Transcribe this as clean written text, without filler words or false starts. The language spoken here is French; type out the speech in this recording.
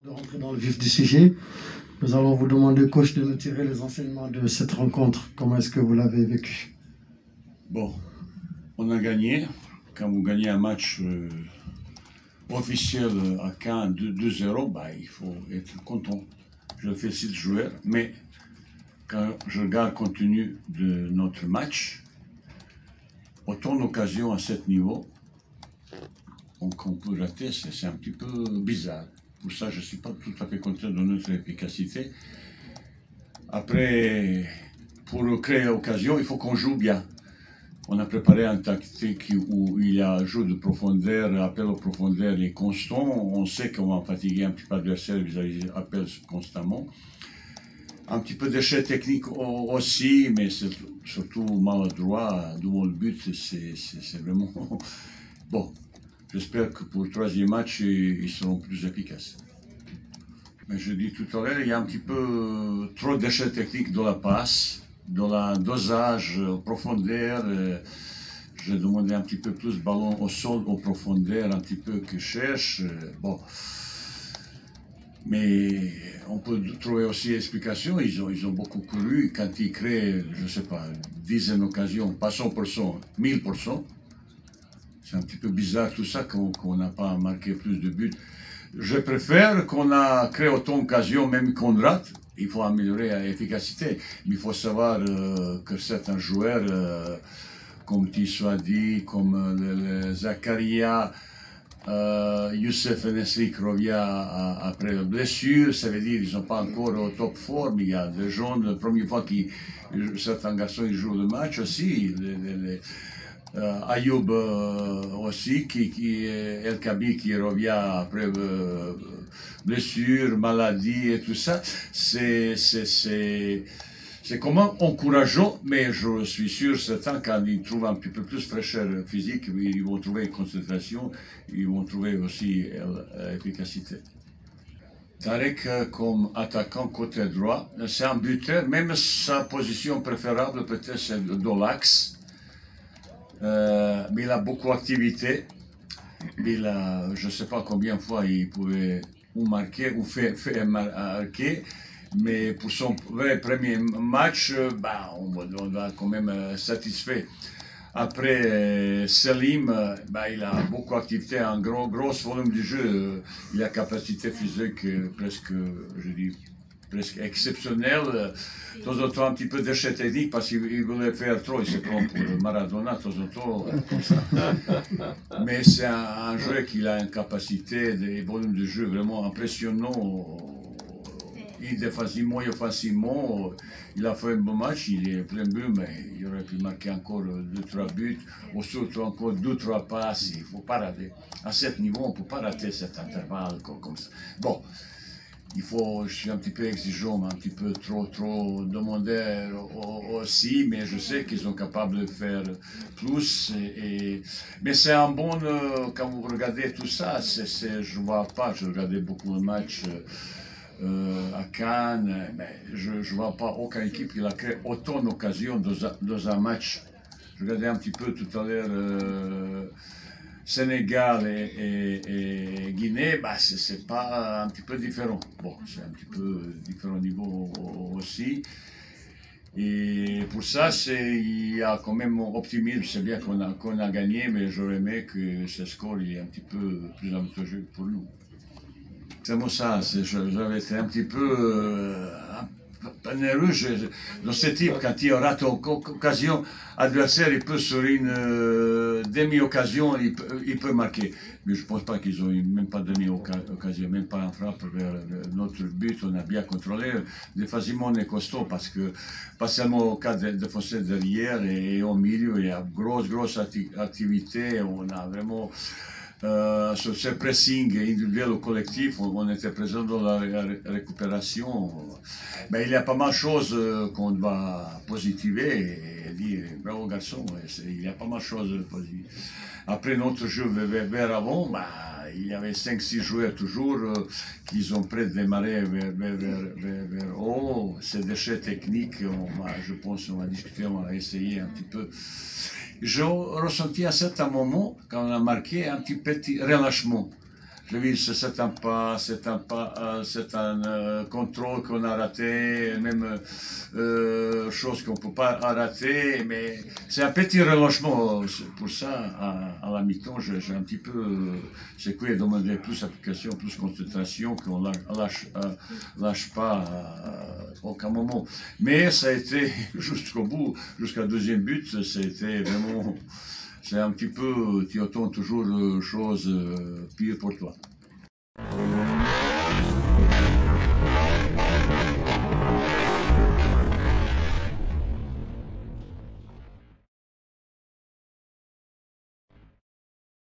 De rentrer dans le vif du sujet, nous allons vous demander, coach, de nous tirer les enseignements de cette rencontre. Comment est-ce que vous l'avez vécu? Bon, on a gagné. Quand vous gagnez un match officiel à Caen 2-0, bah, il faut être content. Je félicite le joueur, mais quand je regarde le contenu de notre match, autant d'occasions à ce niveau, qu'on peut rater, c'est un petit peu bizarre. Pour ça, je ne suis pas tout à fait content de notre efficacité. Après, pour créer l'occasion, il faut qu'on joue bien. On a préparé une tactique où il y a jeu de profondeur, appel aux profondeurs et constant. On sait qu'on va fatiguer un petit peu l'adversaire vis-à-vis des appels constamment. Un petit peu d'échec technique aussi, mais c'est surtout maladroit. Devant le but, c'est vraiment... Bon, j'espère que pour le troisième match, ils seront plus efficaces. Mais je dis tout à l'heure, il y a un petit peu trop d'échec technique dans la passe, dans le dosage, profondeur. Je demandais un petit peu plus de ballon au sol, aux profondeurs, un petit peu que je cherche. Bon. Mais on peut trouver aussi explication. Ils ont beaucoup couru. Quand ils créent, je ne sais pas, 10 occasions, pas 100%, 1000%. C'est un petit peu bizarre tout ça qu'on n'a pas marqué plus de buts. Je préfère qu'on a créé autant d'occasions, même qu'on rate. Il faut améliorer l'efficacité. Mais il faut savoir que certains joueurs, comme Tissoudi, comme Zakaria, Youssef Nesri qui revient après la blessure, ça veut dire qu'ils ne sont pas encore au top forme. Il y a des gens, la première fois que certains garçons ils jouent le match aussi. Ayoub aussi, El Kabi qui revient après blessure, maladie et tout ça. C'est comment encourageant, mais je suis sûr, certains, quand ils trouvent un petit peu plus de fraîcheur physique, ils vont trouver une concentration, ils vont trouver aussi l'efficacité. Tarek, comme attaquant côté droit, c'est un buteur, même sa position préférable peut-être c'est dans l'axe. Mais il a beaucoup d'activité. Je ne sais pas combien de fois il pouvait ou marquer ou faire marquer. Mais pour son premier match, bah, on va quand même satisfait. Après, Selim, bah, il a beaucoup d'activité, un gros volume de jeu. Il a une capacité physique presque, je dis, presque exceptionnelle. De temps en temps, un petit peu d'échec technique parce qu'il voulait faire trop. Il se prend pour Maradona de temps en temps. Mais c'est un joueur qui a une capacité, des volumes de jeu vraiment impressionnants. Il défensivement et offensivement, il a fait un bon match, il est plein but, mais il aurait pu marquer encore 2-3 buts, ou surtout encore 2-3 passes. Il ne faut pas rater. À ce niveau, on ne peut pas rater cet intervalle comme ça. Bon. Je suis un petit peu exigeant, un petit peu trop demandeur aussi, mais je sais qu'ils sont capables de faire plus. Mais c'est un bon, quand vous regardez tout ça, je ne vois pas, je regardais beaucoup de matchs à Cannes, mais je ne vois pas aucune équipe qui a créé autant d'occasions dans un match. Je regardais un petit peu tout à l'heure Sénégal et Guinée, bah, c'est pas un petit peu différent. Bon, c'est un petit peu différent niveau aussi. Et pour ça, il y a quand même optimisme. C'est bien qu'on a gagné, mais j'aurais aimé que ce score il est un petit peu plus avantageux pour nous. C'est moi ça, j'avais été un petit peu nerveux dans ce type, quand il rate une occasion, l'adversaire il peut sur une demi-occasion, il peut marquer. Mais je ne pense pas qu'ils ont même pas demi-occasion, même pas un frappe vers notre but, on a bien contrôlé. Défensivement on est costaud parce que, pas seulement au cas de défenseur derrière et au milieu, il y a grosse activité, on a vraiment... sur ce pressing individuel ou collectif, on était présent dans la récupération. Mais il y a pas mal de choses qu'on doit positiver et dire bravo garçon, il y a pas mal de choses positives. Après notre jeu vers avant, bah, il y avait 5-6 joueurs toujours qui ont prêt de démarrer vers haut. Ces déchets techniques, je pense qu'on va discuter, on va essayer un petit peu. J'ai ressenti à certains moments, quand on a marqué, un petit relâchement. J'ai vu c'est un pas, c'est un contrôle qu'on a raté, même chose qu'on ne peut pas rater, mais c'est un petit relâchement. Pour ça, à la mi-temps, j'ai un petit peu secoué, demandé plus d'application, plus de concentration, qu'on lâche pas à aucun moment. Mais ça a été jusqu'au bout, jusqu'à deuxième but, ça a été vraiment... C'est un petit peu, tu attends toujours choses pires pour toi.